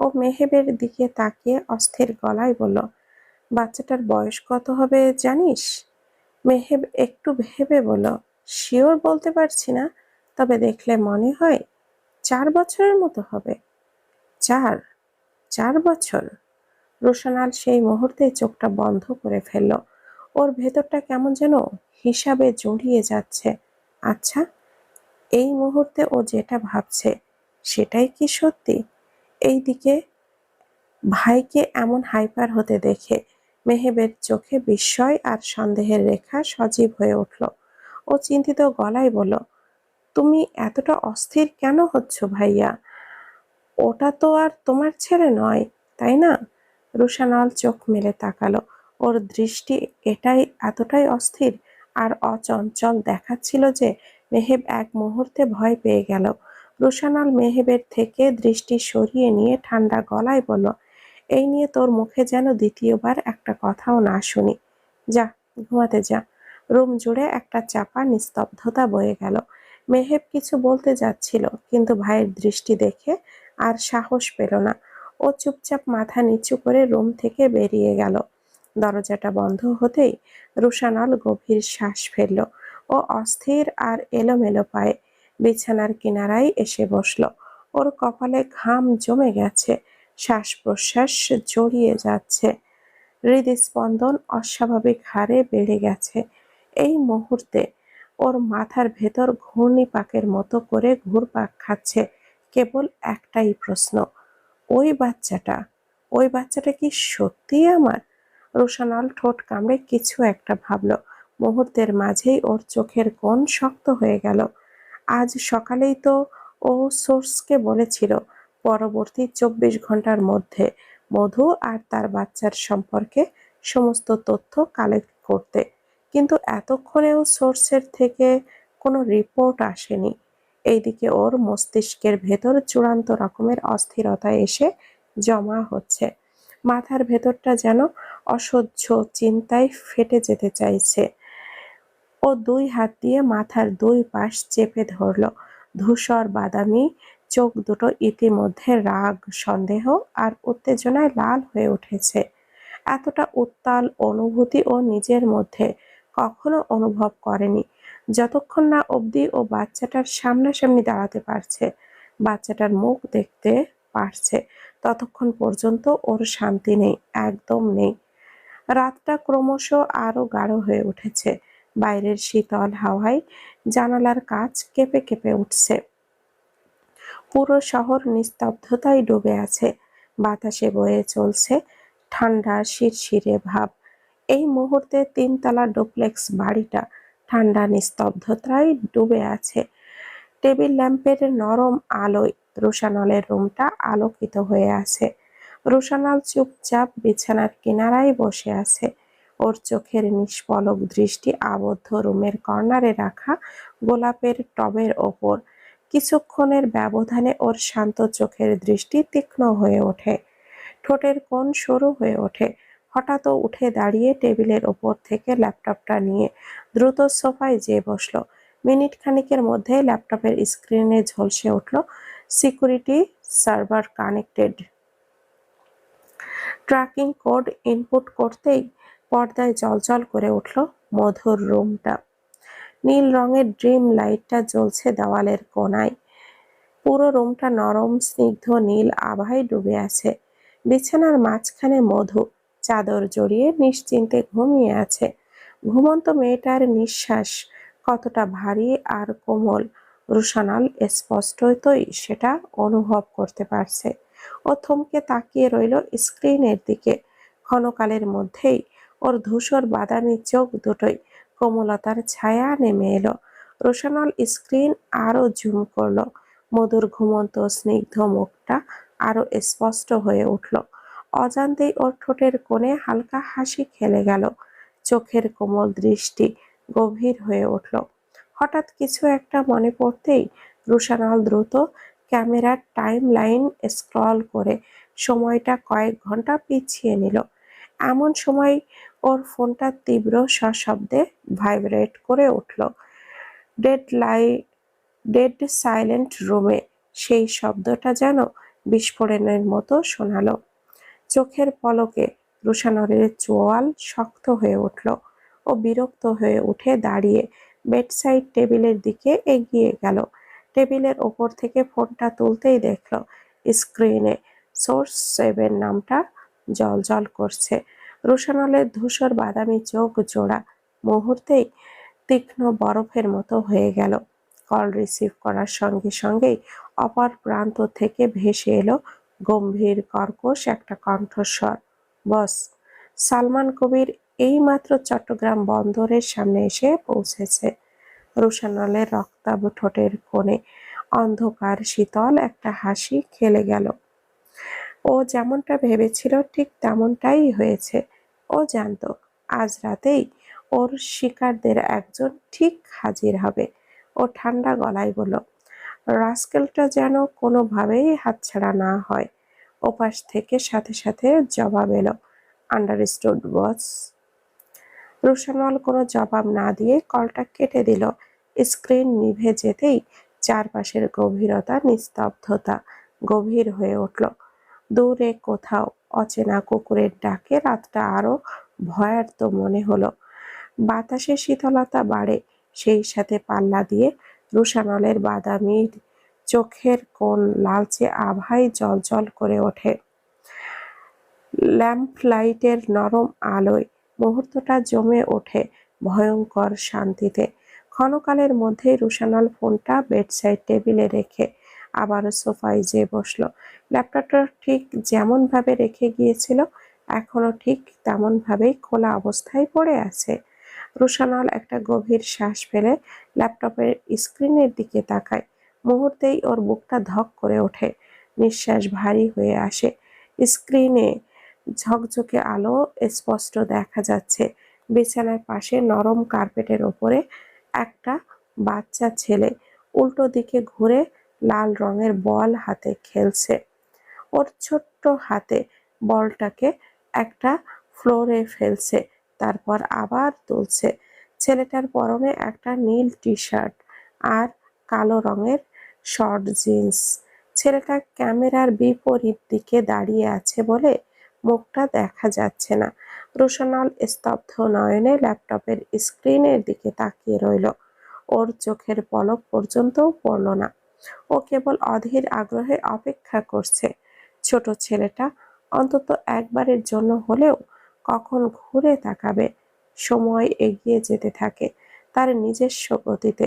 ও মেহেবের দিকে তাকিয়ে অস্থির গলায় বলল, বাচ্চাটার বয়স কত হবে জানিস? মেহেব একটু ভেবে বলল, শিওর বলতে পারছি না, তবে দেখলে মনে হয় 4 বছরের মতো হবে। 4? 4 বছর? রোশনাল সেই মুহূর্তে চোখটা বন্ধ করে ফেলল। ওর ভেতরটা কেমন যেন হিসাবে জড়িয়ে যাচ্ছে। আচ্ছা, এই মুহূর্তে ও যেটা ভাবছে সেটাই কি সত্যি? এইদিকে ভাইকে এমন হাইপার হতে দেখে মেহেবের চোখে বিস্ময় আর সন্দেহের রেখা সজীব হয়ে উঠল। ও চিন্তিত গলায় বলল, তুমি এতটা অস্থির কেন হচ্ছ ভাইয়া? ওটা তো আর তোমার ছেলে নয়, তাই না? রুশানাল চোখ মেলে তাকালো। ওর দৃষ্টি এতটাই অস্থির আর অচঞ্চল দেখাচ্ছিল যে মেহেব এক মুহূর্তে ভয় পেয়ে গেল। রুশানাল মেহেবের থেকে দৃষ্টি সরিয়ে নিয়ে ঠান্ডা গলায় বলল, এই নিয়ে তোর মুখে যেন দ্বিতীয়বার একটা কথাও না শুনি। যা, ঘুমাতে যা। রুম জুড়ে একটা চাপা নিস্তব্ধতা বয়ে গেল। মেহেব কিছু বলতে যাচ্ছিল, কিন্তু ভাইয়ের দৃষ্টি দেখে আর সাহস পেল না। ও চুপচাপ মাথা নিচু করে রুম থেকে বেরিয়ে গেল। দরজাটা বন্ধ হতেই রুশানাল গভীর শ্বাস ফেলল। ও অস্থির আর এলোমেলো পায়ে বিছানার কিনারায় এসে বসল। ওর কপালে ঘাম জমে গেছে, শ্বাস প্রশ্বাস জড়িয়ে যাচ্ছে, হৃদস্পন্দন অস্বাভাবিক হারে বেড়ে গেছে। এই মুহূর্তে ওর মাথার ভেতর ঘূর্ণিপাকের মতো করে ঘুরপাক খাচ্ছে কেবল একটাই প্রশ্ন, ওই বাচ্চাটা ওই বাচ্চাটা কি সত্যিই আমার? রোশানাল ঠোঁট কামড়ে কিছু একটা ভাবল। মুহূর্তের মাঝেই ওর চোখের কোণ শক্ত হয়ে গেল। আজ সকালেই তো ও সোর্সকে বলেছিল পরবর্তী 24 ঘন্টার মধ্যে মধু আর তার বাচ্চার সম্পর্কে সমস্ত তথ্য কালেক্ট করতে, কিন্তু এতক্ষণেও সোর্সের থেকে কোনো রিপোর্ট আসেনি। এইদিকে ওর মস্তিষ্কের ভেতর চূড়ান্ত রকমের অস্থিরতা এসে জমা হচ্ছে। মাথার ভেতরটা যেন অসহ্য চিন্তায় ফেটে যেতে চাইছে। ও 2 হাত দিয়ে মাথার 2 পাশ চেপে ধরল। ধূসর বাদামি চোখ দুটো ইতিমধ্যে রাগ, সন্দেহ আর উত্তেজনায় লাল হয়ে উঠেছে। এতটা উত্তাল অনুভূতি ও নিজের মধ্যে কখনো অনুভব করেনি যতক্ষণ না অবধি ও বাচ্চাটার সামনাসামনি দাঁড়াতে পারছে, বাচ্চাটার মুখ দেখতে পারছে। ততক্ষণ পর্যন্ত ওর শান্তি নেই, একদম নেই। রাতটা ক্রমশ আরো গাঢ় হয়ে উঠেছে। বাইরের শীতল হাওয়ায় জানালার কাঁচ কেঁপে কেঁপে উঠছে। পুরো শহর নিস্তব্ধতায় ডুবে আছে। বাতাসে বয়ে চলছে ঠান্ডা শিরশিরে ভাব। এই মুহূর্তে 3 তলা ডুপ্লেক্স বাড়িটা ঠান্ডা নিস্তব্ধতায় ডুবে আছে। টেবিল ল্যাম্পের নরম আলোয় রোশানলের রুমটা আলোকিত হয়ে আছে। রোশানল চুপচাপ বিছানার কিনারায় বসে আছে। ওর চোখের নিষ্পলক দৃষ্টি আবদ্ধ রুমের কর্নারে রাখা গোলাপের টবের ওপর। কিছুক্ষণের ব্যবধানে ওর শান্ত চোখের দৃষ্টি তীক্ষ্ণ হয়ে ওঠে, ঠোঁটের কোণ সরু হয়ে ওঠে। হঠাৎ ও উঠে দাঁড়িয়ে টেবিলের ওপর থেকে ল্যাপটপটা নিয়ে দ্রুত সোফায় যেয়ে বসলো। মিনিট খানিকের মধ্যে ল্যাপটপের স্ক্রিনে ঝলসে উঠল, security server connected. Tracking code input করতেই পর্দায় জ্বলজ্বল করে উঠল মধুর রুমটা। নীল রঙের ড্রিম লাইটটা জ্বলছে দেওয়ালের কোণায়। পুরো রুমটা নরম স্নিগ্ধ নীল আভায় ডুবে আছে। বিছানার মাঝখানে মধু চাদর জড়িয়ে নিশ্চিন্তে ঘুমিয়ে আছে। ঘুমন্ত মেয়েটার নিঃশ্বাস কতটা ভারী আর কোমল রুশানাল স্পষ্টতই সেটা অনুভব করতে পারছে। ও থমকে তাকিয়ে রইল স্ক্রিনের দিকে। ক্ষণকালের মধ্যেই ওর ধূসর বাদামি চোখ দুটোই কোমলতার ছায়া নেমে এলো। রোশানল স্ক্রিন আরো জুম করলো। মধুর ঘুমন্ত স্নিগ্ধ মুখটা আরো স্পষ্ট হয়ে উঠল। অজান্তেই ওর ঠোঁটের কোণে হালকা হাসি খেলে গেল। চোখের কোমল দৃষ্টি গভীর হয়ে উঠল। হঠাৎ কিছু একটা মনে পড়তেই রুশানল দ্রুত ক্যামেরার টাইম লাইন স্ক্রল করে সময়টা কয়েক ঘন্টা পিছিয়ে নিল। এমন সময় ওর ফোনটা তীব্র সশব্দে ভাইব্রেট করে উঠল। ডেড সাইলেন্ট রুমে সেই শব্দটা যেন বিস্ফোরণের মতো শোনালো। চোখের পলকে রুশানলের চোয়াল শক্ত হয়ে উঠল। ও বিরক্ত হয়ে উঠে দাঁড়িয়ে বেডসাইড টেবিলের দিকে এগিয়ে গেল। টেবিলের ওপর থেকে ফোনটা তুলতেই দেখল স্ক্রিনে সোর্স 7 নামটা জ্বলজ্বল করছে। রুশানলের ধূসর বাদামি চোখ জোড়া মুহূর্তেই তীক্ষ্ণ বরফের মতো হয়ে গেল। কল রিসিভ করার সঙ্গে সঙ্গেই অপর প্রান্ত থেকে ভেসে এলো গম্ভীর কর্কশ একটা কণ্ঠস্বর। বস, সালমান কবির এইমাত্র চট্টগ্রাম বন্দরের সামনে এসে পৌঁছেছে। রুশানলের রক্তাভ ঠোঁটের কোণে অন্ধকার শীতল একটা হাসি খেলে গেল। ও যেমনটা ভেবেছিল ঠিক তেমনটাই হয়েছে। ও জানতো আজ রাতেই ওর শিকারদের একজন ঠিক হাজির হবে। ও ঠান্ডা গলায় বলল, রাস্কেলটা যেন কোনোভাবেই হাতছাড়া না হয়। ওপাশ থেকে সাথে সাথে জবাব এলো, আন্ডারস্টুড বস। রুশানল কোনো জবাব না দিয়ে কলটা কেটে দিল। স্ক্রিন নিভে যেতেই চারপাশের গভীরতা নিস্তব্ধতা গভীর হয়ে উঠল। দূরে কোথাও অচেনা কুকুরের ডাকে রাতটা আরো ভয়ার্ত মনে হলো। বাতাসে শীতলতা বাড়ে, সেই সাথে পাল্লা দিয়ে রুশানলের বাদামি চোখের কোণ লালচে আভায় জ্বলজ্বল করে ওঠে ল্যাম্পলাইটের নরম আলোয়। মুহূর্তটা জমে ওঠে ভয়ঙ্কর শান্তিতে। ক্ষণকালের মধ্যেই রুশানল ফোনটা বেডসাইড টেবিলে রেখে আবারও সোফায় যেয়ে বসলো। ল্যাপটপটা ঠিক যেমন ভাবে রেখে গিয়েছিল এখনো ঠিক তেমন ভাবেই খোলা অবস্থায় পড়ে আছে। রুশানল একটা গভীর শ্বাস ফেলে ল্যাপটপের স্ক্রিনের দিকে তাকায়। মুহূর্তেই ওর বুকটা ধক করে ওঠে, নিঃশ্বাস ভারী হয়ে আসে। স্ক্রিনে ঝকঝকে আলো স্পষ্ট দেখা যাচ্ছে। বিছানার পাশে নরম কার্পেটের ওপরে একটা বাচ্চা ছেলে উল্টো দিকে ঘুরে লাল রঙের বল হাতে খেলছে। ওর ছোট্ট হাতে বলটাকে একটা ফ্লোরে ফেলছে, তারপর আবার তুলছে। ছেলেটার পরনে একটা নীল টি শার্ট আর কালো রঙের শর্ট জিন্স। ছেলেটা ক্যামেরার বিপরীত দিকে দাঁড়িয়ে আছে বলে মুখটা দেখা যাচ্ছে না। রুশানল স্তব্ধ নয়নে ল্যাপটপের স্ক্রিনের দিকে তাকিয়ে রইল। ওর চোখের পলক পর্যন্তও পড়ল না। ও কেবল অধীর আগ্রহে অপেক্ষা করছে ছোট ছেলেটা অন্তত একবারের জন্য হলেও কখন ঘুরে তাকাবে। সময় এগিয়ে যেতে থাকে তার নিজস্ব গতিতে।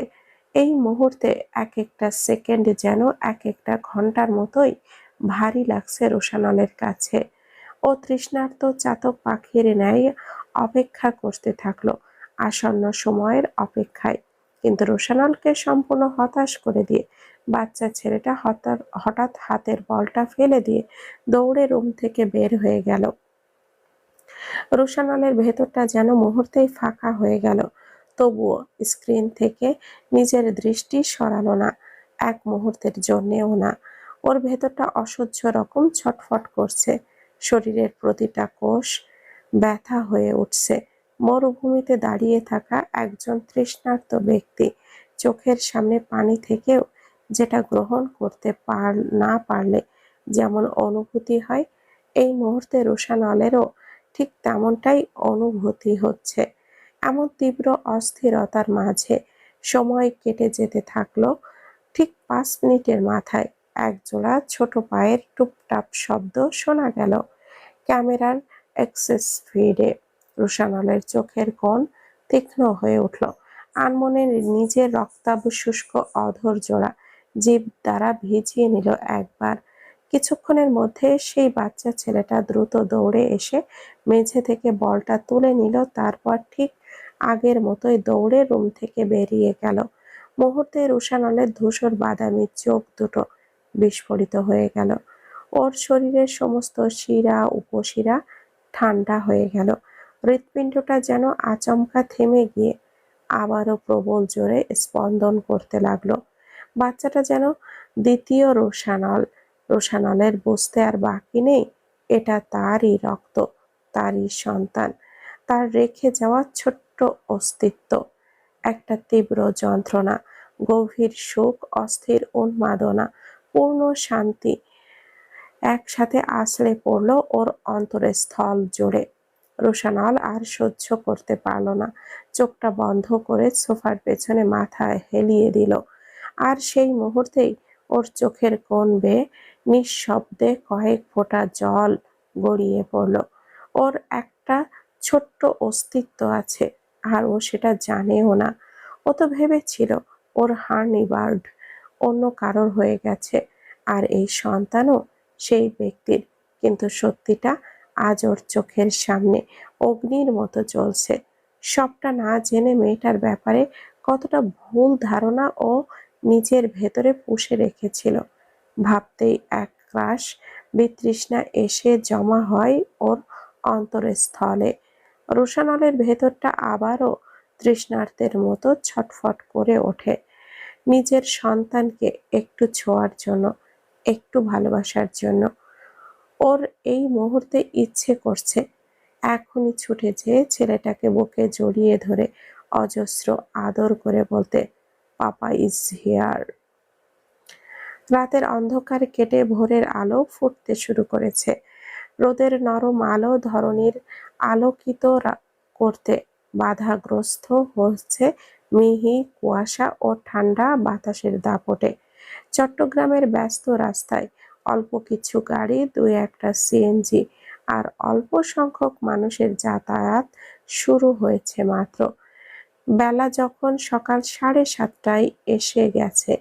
এই মুহূর্তে এক একটা সেকেন্ড যেন এক একটা ঘন্টার মতোই ভারী লাগছে রুশানলের কাছে। ও তৃষ্ণার্ত চাতক পাখির ন্যায় অপেক্ষা করতে থাকলো আসন্ন সময়ের অপেক্ষায়। কিন্তু রুশানলকে সম্পূর্ণ হতাশ করে দিয়ে বাচ্চা ছেলেটা হঠাৎ হাতের বলটা ফেলে দিয়ে দৌড়ে রুম থেকে বের হয়ে গেল। রুশানলের ভেতরটা যেন মুহূর্তেই ফাঁকা হয়ে গেল। তবুও স্ক্রিন থেকে নিজের দৃষ্টি সরালো না, এক মুহূর্তের জন্যেও না। ওর ভেতরটা অসহ্য রকম ছটফট করছে। শরীরের প্রতিটা কোষ ব্যথা হয়ে উঠছে। মরুভূমিতে দাঁড়িয়ে থাকা একজন তৃষ্ণার্ত ব্যক্তি চোখের সামনে পানি থেকেও যেটা গ্রহণ করতে না পারলে যেমন অনুভূতি হয়, এই মুহূর্তে রুশানলেরও ঠিক তেমনটাই অনুভূতি হচ্ছে। এমন তীব্র অস্থিরতার মাঝে সময় কেটে যেতে থাকলো। ঠিক 5 মিনিটের মাথায় একজোড়া ছোট পায়ের টুপটাপ শব্দ শোনা গেল ক্যামেরার অ্যাক্সেস ফিডে। রুশানলের চোখের কোণ তীক্ষ্ণ হয়ে উঠল। আনমনের নিজের রক্তাভ শুষ্ক অধর জোড়া জিভ দ্বারা ভিজিয়ে নিল একবার। কিছুক্ষণের মধ্যে সেই বাচ্চা ছেলেটা দ্রুত দৌড়ে এসে মেঝে থেকে বলটা তুলে নিল, তারপর ঠিক আগের মতোই দৌড়ে রুম থেকে বেরিয়ে গেল। মুহূর্তে রুশানলের ধূসর বাদামি চোখ দুটো বিস্ফোরিত হয়ে গেল। ওর শরীরের সমস্ত শিরা উপশিরা ঠান্ডা হয়ে গেল। হৃৎপিণ্ডটা যেন আচমকা থেমে গিয়ে আবারও প্রবল জোরে স্পন্দন করতে লাগলো। বাচ্চাটা যেন দ্বিতীয় রুশানল। রুশানলের বুঝতে আর বাকি নেই এটা তারই রক্ত, তারই সন্তান, তার রেখে যাওয়া ছোট্ট অস্তিত্ব। একটা তীব্র যন্ত্রণা, গভীর সুখ, অস্থির উন্মাদনা, পূর্ণ শান্তি একসাথে আছড়ে পড়ল ওর অন্তরের স্থল জুড়ে। রোশানল আর সহ্য করতে পারল না, চোখটা বন্ধ করে সোফার পেছনে মাথা হেলিয়ে দিল। আর সেই মুহূর্তেই ওর চোখের কোণ বেয়ে নিঃশব্দে কয়েক ফোঁটা জল গড়িয়ে পড়ল। ওর একটা ছোট্ট অস্তিত্ব আছে, আর ও সেটা জানেও না। ও তো ভেবেছিল ওর হার্নি বার্ড অন্য কারোর হয়ে গেছে, আর এই সন্তানও সেই ব্যক্তির। কিন্তু সত্যিটা আজ ওর চোখের সামনে অগ্নির মতো জ্বলছে। সবটা না জেনে মেয়েটার ব্যাপারে কতটা ভুল ধারণা ও নিজের ভেতরে পুষে রেখেছিল, ভাবতেই এক ক্রাশ বিতৃষ্ণা এসে জমা হয় ওর অন্তরস্থলে। রোশানলের ভেতরটা আবারও তৃষ্ণার্তের মতো ছটফট করে ওঠে, নিজের সন্তানকে একটু ছোঁয়ার জন্য, একটু ভালোবাসার জন্য। ওর এই মুহূর্তে ইচ্ছে করছে এখনই ছুটে যেয়ে ছেলেটাকে বুকে জড়িয়ে ধরে অজস্র আদর করে বলতে, পাপা ইজ হিয়ার। রাতের অন্ধকার কেটে ভোরের আলো ফুটতে শুরু করেছে। রোদের নরম আলো ধরণীর আলোকিত করতে বাধাগ্রস্ত হচ্ছে মিহি কুয়াশা ও ঠান্ডা বাতাসের দাপটে। চট্টগ্রামের ব্যস্ত রাস্তায় অল্প কিছু গাড়ি, দুই একটা সিএনজি আর অল্প সংখ্যক মানুষের যাতায়াত শুরু হয়েছে মাত্র। বেলা যখন সকাল 7:30টায় এসে গেছে,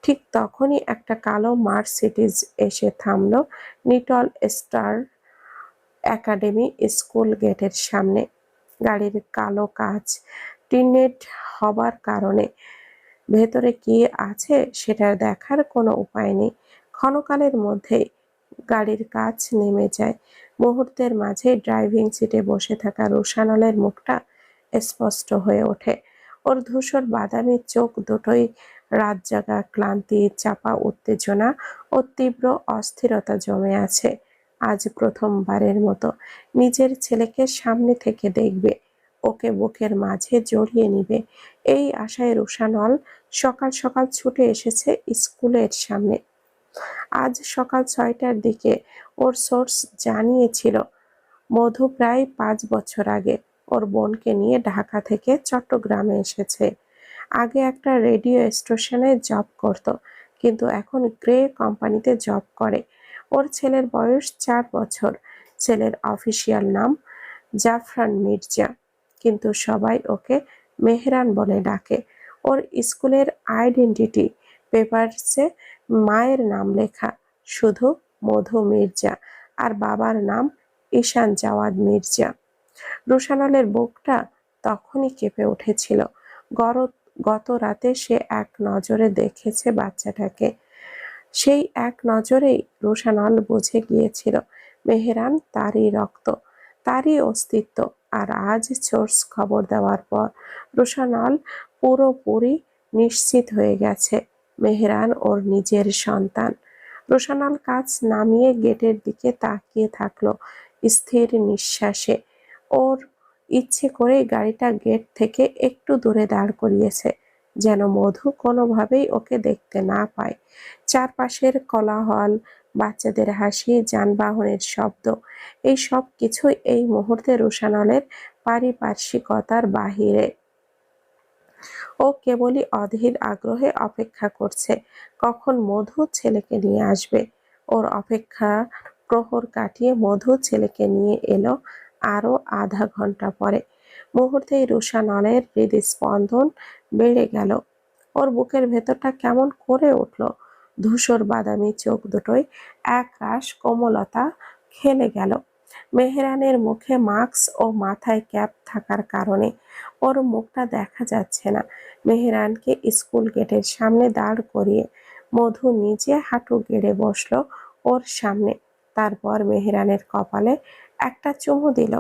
ঠিক তখনই একটা কালো মার্সিডিজ এসে থামল নিটল স্টার একাডেমি স্কুল গেটের সামনে। গাড়ির কালো কাচ টিনেড হবার কারণে ভেতরে কি আছে সেটা দেখার কোনো উপায় নেই। ক্ষণকালের মধ্যেই গাড়ির কাচ নেমে যায়। মুহূর্তের মাঝে ড্রাইভিং সিটে বসে থাকা রোশানলের মুখটা স্পষ্ট হয়ে ওঠে। ওর ধূসর বাদামি চোখ দুটোই রাতজাগা ক্লান্তি, চাপা উত্তেজনা ও তীব্র অস্থিরতা জমে আছে। আজ প্রথমবারের মতো নিজের ছেলেকে সামনে থেকে দেখবে, ওকে বুকের মাঝে জড়িয়ে নিবে, এই আশায় রোশানল সকাল সকাল ছুটে এসেছে স্কুলের সামনে। আজ সকাল 6টার দিকে ওর সোর্স জানিয়েছিল মধু প্রায় 5 বছর আগে ওর বোনকে নিয়ে ঢাকা থেকে চট্টগ্রামে এসেছে। আগে একটা রেডিও স্টেশনে জব করত, কিন্তু এখন গ্রে কোম্পানিতে জব করে। ওর ছেলের বয়স 4 বছর। ছেলের অফিসিয়াল নাম জাফরান মির্জা, কিন্তু সবাই ওকে মেহরান বলে ডাকে। ওর স্কুলের আইডেন্টিটি পেপারসে মায়ের নাম লেখা শুধু মধু মির্জা, আর বাবার নাম ঈশান জাওয়াদ মির্জা। রোশানলের বুকটা তখনই কেঁপে উঠেছিল। গত রাতে সে এক নজরে দেখেছে বাচ্চাটাকে। সেই এক নজরেই রোশানল বুঝে গিয়েছিল মেহরান তারই রক্ত, তারই অস্তিত্ব। আর আজ সোর্স খবর দেওয়ার পর রোশানল পুরোপুরি নিশ্চিত হয়ে গেছে মেহরান ওর নিজের সন্তান। রোশানল কাজ নামিয়ে গেটের দিকে তাকিয়ে থাকলো স্থির নিঃশ্বাসে। ওর ইচ্ছে করে গাড়িটা গেট থেকে একটু দূরে দাঁড় করিয়েছে, যেন মধু কোনোভাবেই ওকে দেখতে না পায়। চারপাশের কোলাহল, বাচ্চাদের হাসি, যানবাহনের শব্দ, এই সব কিছুই এই মুহূর্তে রোশানলের পারিপার্শ্বিকতার বাহিরে। ও কেবলই অধীর আগ্রহে অপেক্ষা করছে কখন মধু ছেলেকে নিয়ে আসবে। ওর অপেক্ষা প্রহর কাটিয়ে মধু ছেলেকে নিয়ে এলো আরো আধা ঘন্টা পরে। মুহূর্তেই রোশানলের হৃদস্পন্দন বেড়ে গেল। ওর বুকের ভেতরটা কেমন করে উঠল। ধূসর বাদামি চোখ দুটোয় একরাশ কোমলতা খেলে গেল। মেহরানের মুখে মাস্ক ও মাথায় ক্যাপ থাকার কারণে ওর মুখটা দেখা যাচ্ছে না। মেহরানকে স্কুল গেটের সামনে দাঁড় করিয়ে মধু নিজে হাঁটু গেড়ে বসলো ওর সামনে। তারপর মেহরানের কপালে একটা চুমু দিল।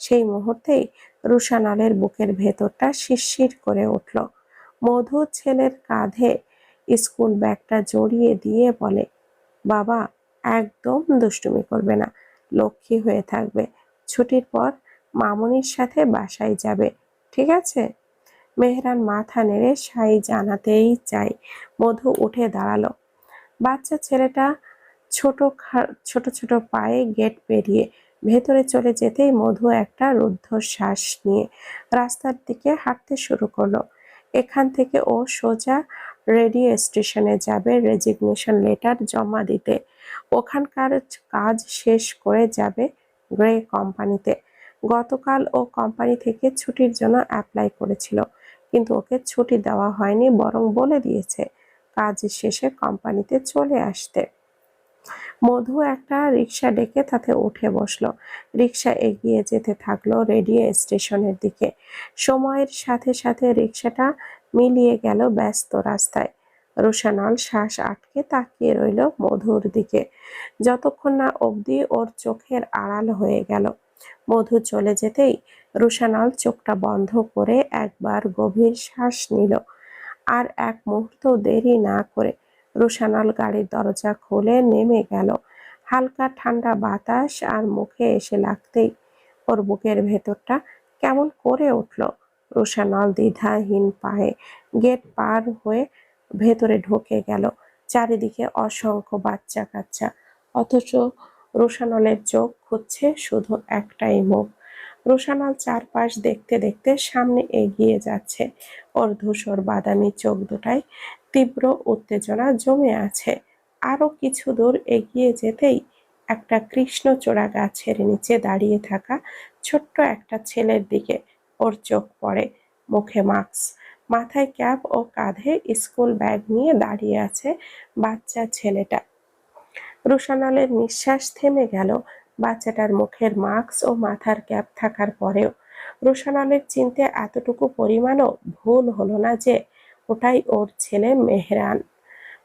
সেই মুহূর্তেই রোশানলের বুকের ভেতরটা শিরশির করে উঠল। মধু ছেলের কাঁধে স্কুল ব্যাগটা জড়িয়ে দিয়ে বলে, বাবা, একদম দুষ্টুমি করবে না, লক্ষ্মী হয়ে থাকবে। ছুটির পর মামুনির সাথে বাসায় যাবে, ঠিক আছে? মেহরান মাথা নেড়ে সাই জানাতেই চাই। মধু উঠে দাঁড়ালো। বাচ্চা ছেলেটা ছোট ছোট পায়ে গেট পেরিয়ে ভেতরে চলে যেতেই মধু একটা রুদ্ধশ্বাস নিয়ে রাস্তার দিকে হাঁটতে শুরু করলো। এখান থেকে ও সোজা রেডিও স্টেশনে যাবে রেজিগনেশন লেটার জমা দিতে। ওখানকার কাজ শেষ করে যাবে গ্রে কোম্পানিতে। গতকাল ও কোম্পানি থেকে ছুটির জন্য অ্যাপ্লাই করেছিল, কিন্তু ওকে ছুটি দেওয়া হয়নি, বরং বলে দিয়েছে কাজ শেষে কোম্পানিতে চলে আসতে। মধু একটা রিক্সা ডেকে তাতে উঠে বসলো। রিক্সা এগিয়ে যেতে থাকলো রেডিও স্টেশনের দিকে। সময়ের সাথে সাথে রিক্সাটা মিলিয়ে গেল ব্যস্ত রাস্তায়। রোশানল শ্বাস আটকে তাকিয়ে রইল মধুর দিকে, যতক্ষণ না অবধি ওর চোখের আড়াল হয়ে গেল। মধু চলে যেতেই রোশানল চোখটা বন্ধ করে একবার গভীর শ্বাস নিল। আর এক মুহূর্ত দেরি না করে রোশানল গাড়ির দরজা খুলে নেমে গেল। হালকা ঠান্ডা বাতাস আর মুখে এসে লাগতেই ওর বুকের ভেতরটা কেমন করে উঠল। রোশানল দ্বিধাহীন পায়ে গেট পার হয়ে ভেতরে ঢুকে গেল। চারিদিকে অসংখ্য বাচ্চা কাচ্চা, অথচ রোশানলের চোখ খুঁজছে শুধু একটাই মুখ। রোশানল চারপাশ দেখতে দেখতে সামনে এগিয়ে যাচ্ছে। ওর ধূসর বাদামি চোখ দুটায় তীব্র উত্তেজনা জমে আছে। আরো কিছু দূর এগিয়ে যেতেই একটা কৃষ্ণচূড়া গাছের নিচে দাঁড়িয়ে থাকা ছোট্ট একটা ছেলের দিকে ওর চোখ পড়ে। মুখে মাস্ক, মাথায় ক্যাপ ও কাঁধে স্কুল ব্যাগ নিয়ে দাঁড়িয়ে আছে বাচ্চা ছেলেটা। রোশানলের নিঃশ্বাস থেমে গেল। বাচ্চাটার মুখের মাস্ক ও মাথার ক্যাপ থাকার পরেও রোশানলের চিনতে এতটুকু পরিমাণও ভুল হলো না যে ওটাই ওর ছেলে মেহরান।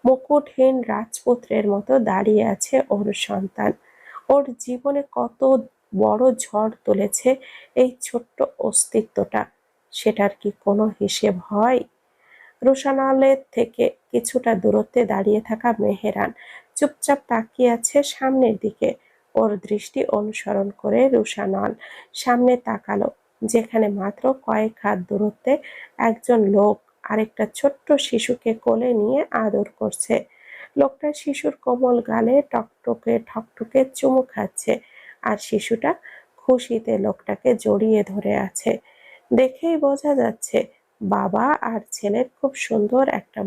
মুকুটহীন রাজপুত্রের মতো দাঁড়িয়ে আছে ওর সন্তান। ওর জীবনে কত বড় ঝড় তুলেছে এই ছোট্ট অস্তিত্বটা, সেটার কি কোনো হিসেব হয়? রোশানলের থেকে কিছুটা দূরত্বে দাঁড়িয়ে থাকা মেহেরান চুপচাপ তাকিয়ে আছে সামনের দিকে। ওর দৃষ্টি অনুসরণ করে রোশানল সামনে তাকালো, যেখানে মাত্র কয়েক হাত দূরত্বে একজন লোক আরেকটা ছোট্ট শিশুকে কোলে নিয়ে আদর করছে। লোকটা শিশুর কোমল গালে টকটকে ঠকটকে চুমু খাচ্ছে, আর শিশুটা খুশিতে লোকটাকে জড়িয়ে ধরে আছে। দেখেই বোঝা যাচ্ছে বাবা আর ছেলের খুব সুন্দর একটা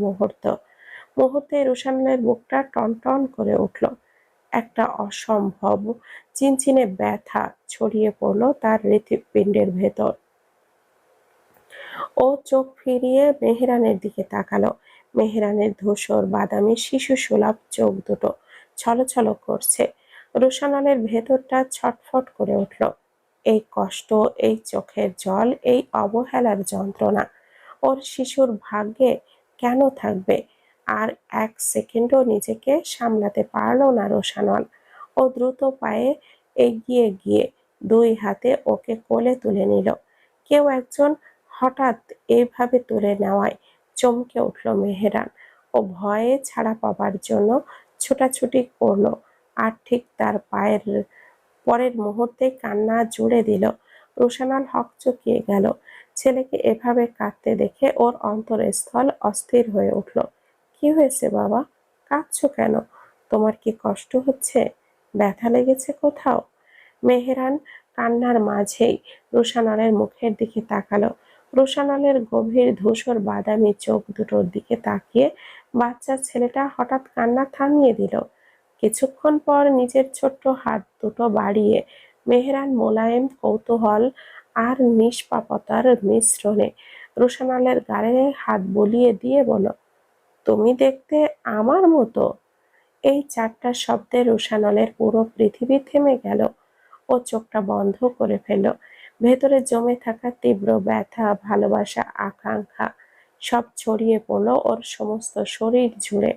মুহূর্তে রোশানলের বুকটা টনটন করে উঠল। একটা অসম্ভব চিনচিনে ব্যথা ছড়িয়ে পড়লো তার হৃৎপিণ্ডের ভেতর। ও চোখ ফিরিয়ে মেহরানের দিকে তাকালো। মেহরানের ধূসর বাদামি শিশু সুলভ চোখ দুটো ছলছল করছে। রোশানলের ভেতরটা ছটফট করে উঠল। এই কষ্ট, এই চোখের জল, এই অবহেলার যন্ত্রণা ওর শিশুর ভাগ্যে কেন থাকবে? আর এক সেকেন্ডও নিজেকে সামলাতে পারল না রোশানল। ও দ্রুত পায়ে এগিয়ে গিয়ে দুই হাতে ওকে কোলে তুলে নিল। কেউ একজন হঠাৎ এভাবে তুলে নেওয়ায় চমকে উঠল মেহেরান। ও ভয়ে ছাড়া পাবার জন্য ছোটাছুটি করলো, আর ঠিক তার পরের মুহূর্তেই কান্না জুড়ে দিল। রোশানল হকচকিয়ে গেল। ছেলেকে এভাবে কাঁদতে দেখে ওর অন্তরস্থল অস্থির হয়ে উঠল। কি হয়েছে বাবা? কাঁদছো কেন? তোমার কি কষ্ট হচ্ছে? ব্যথা লেগেছে কোথাও? মেহেরান কান্নার মাঝেই রোশানলের মুখের দিকে তাকালো। রোশানলের গভীর ধূসর বাদামি চোখ দুটোর দিকে তাকিয়ে বাচ্চা ছেলেটা হঠাৎ কান্না থামিয়ে দিল। কিছুক্ষণ পর নিজের ছোট্ট হাত দুটো বাড়িয়ে মেহরান মোলায়েম কৌতূহল আর নিষ্পাপতার মিশ্রণে রোশানলের গালে হাত বুলিয়ে দিয়ে বলল, তুমি দেখতে আমার মতো। এই চারটা শব্দে রোশানলের পুরো পৃথিবী থেমে গেল। ও চোখটা বন্ধ করে ফেলল। ভেতরে জমে থাকা তীব্র ব্যথা, ভালোবাসা, আকাঙ্ক্ষা সব ছড়িয়ে পড়ল ওর সমস্ত শরীর জুড়ে।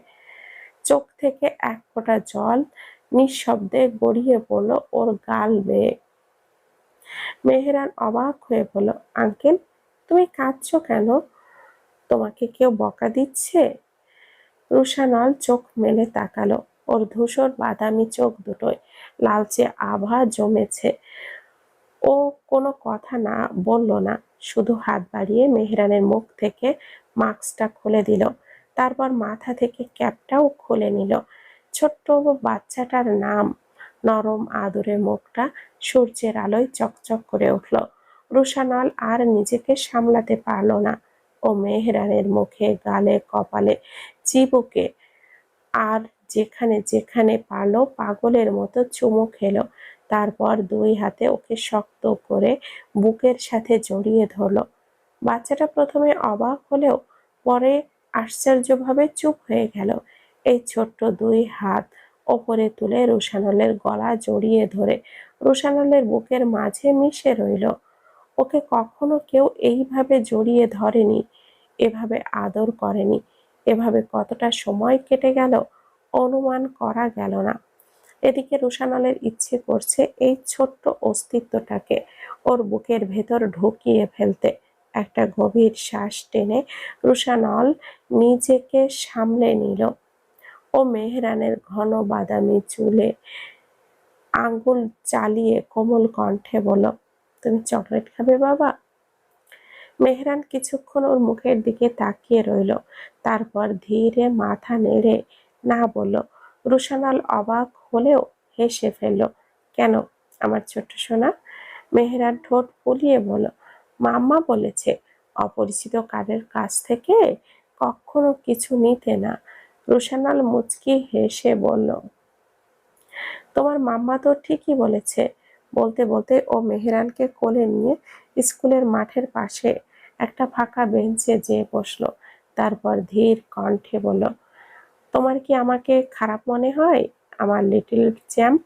চোখ থেকে এক ফোঁটা জল নিঃশব্দে গড়িয়ে পড়ল ওর গাল বেয়ে। মেহেরান অবাক হয়ে বলল, আঙ্কেল, তুমি কাঁদছো কেন? তোমাকে কেউ বকা দিচ্ছে? রুশানল চোখ মেলে তাকালো। ওর ধূসর বাদামি চোখ দুটোয় লালচে আভা জমেছে। ও কোনো কথা না বলল না, শুধু হাত বাড়িয়ে মেহরানের মুখ থেকে মাস্কটা খুলে দিল। তারপর মাথা থেকে ক্যাপটাও খুলে নিল। ছোট্ট বাচ্চাটার নাম। নরম আদরে মুখটা সূর্যের আলোয় চকচক করে উঠল। রুশানাল আর নিজেকে সামলাতে পারল না। ও মেহরানের মুখে, গালে, কপালে, চিবুকে আর যেখানে যেখানে পারল পাগলের মতো চুমু খেলো। তারপর দুই হাতে ওকে শক্ত করে বুকের সাথে জড়িয়ে ধরল। বাচ্চাটা প্রথমে অবাক হলেও পরে আশ্চর্যভাবে চুপ হয়ে গেল। এই ছোট্ট দুই হাত ওপরে তুলে রুশানলের গলা জড়িয়ে ধরে রুশানলের বুকের মাঝে মিশে রইল। ওকে কখনো কেউ এইভাবে জড়িয়ে ধরেনি, এভাবে আদর করেনি। এভাবে কতটা সময় কেটে গেল অনুমান করা গেল না। এদিকে রুশানলের ইচ্ছে করছে এই ছোট্ট অস্তিত্বটাকে ওর বুকের ভেতর ঢুকিয়ে ফেলতে। একটা গভীর শ্বাস টেনে রুশানল নিজেকে সামলে নিল। ও মেহরানের ঘন বাদামি চুলে আঙ্গুল চালিয়ে কোমল কণ্ঠে বলল, তুমি চকলেট খাবে বাবা? মেহরান কিছুক্ষণ ওর মুখের দিকে তাকিয়ে রইল, তারপর ধীরে মাথা নেড়ে না বলল। রুশানাল অবাক হলেও হেসে ফেলল। কেন আমার ছোট্ট সোনা? মেহরান ঠোঁট ফুলিয়ে বলল, মাম্মা বলেছে অপরিচিত কারের কাছ থেকে কখনো কিছু নিতে না। রুশানাল মুচকি হেসে বলল, তোমার মাম্মা তো ঠিকই বলেছে। বলতে বলতে ও মেহরানকে কোলে নিয়ে স্কুলের মাঠের পাশে একটা ফাঁকা বেঞ্চে যেয়ে বসলো। তারপর ধীর কণ্ঠে বলল, তোমার কি আমাকে খারাপ মনে হয় আমার লিটল চ্যাম্প?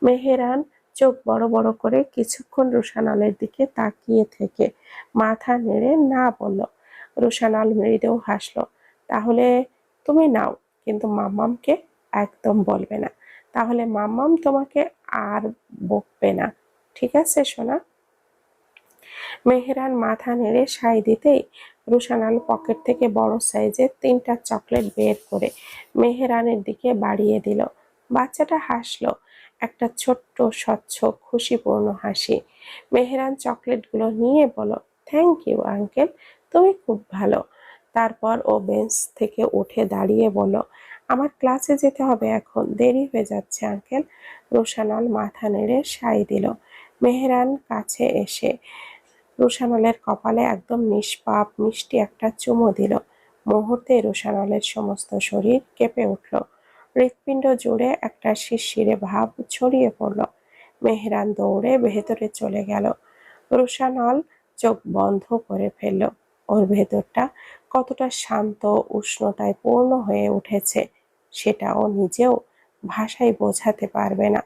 মেহেরান চোখ বড় বড় করে কিছুক্ষণ রুশানালের দিকে তাকিয়ে থেকে মাথা নেড়ে না বলল। রুশানাল মৃদু হাসলো। তাহলে তুমি নাও, কিন্তু মাম্মামকে একদম বলবে না, তাহলে মাম্মাম তোমাকে আর বকবে না। ঠিক আছে সোনা? মেহেরান মাথা নেড়ে সায় দিতেই রুশানাল পকেট থেকে বড় সাইজের 3টা চকলেট বের করে মেহেরানের দিকে বাড়িয়ে দিল। বাচ্চাটা হাসলো, একটা ছোট্ট স্বচ্ছ খুশিপূর্ণ হাসি। মেহেরান চকলেটগুলো নিয়ে বলল, থ্যাংক ইউ আঙ্কেল, তুমি খুব ভালো। তারপর ও বেঞ্চ থেকে উঠে দাঁড়িয়ে বলল, আমার ক্লাসে যেতে হবে এখন, দেরি হয়ে যাচ্ছে আঙ্কেল। রুশানাল মাথা নেড়ে সায় দিল। মেহেরান কাছে এসে রুশানলের কপালে একদম নিষ্পাপ মিষ্টি একটা চুমু দিল। মুহূর্তে রুশানলের সমস্ত শরীর কেঁপে উঠল। হৃৎপিণ্ড জুড়ে একটা শিরশিরে ভাব ছড়িয়ে পড়ল। মেহরান দৌড়ে ভেতরে চলে গেল। রুশানল চোখ বন্ধ করে ফেলল। ওর ভেতরটা কতটা শান্ত উষ্ণতায় পূর্ণ হয়ে উঠেছে সেটা ও নিজেও ভাষায় বোঝাতে পারবে না।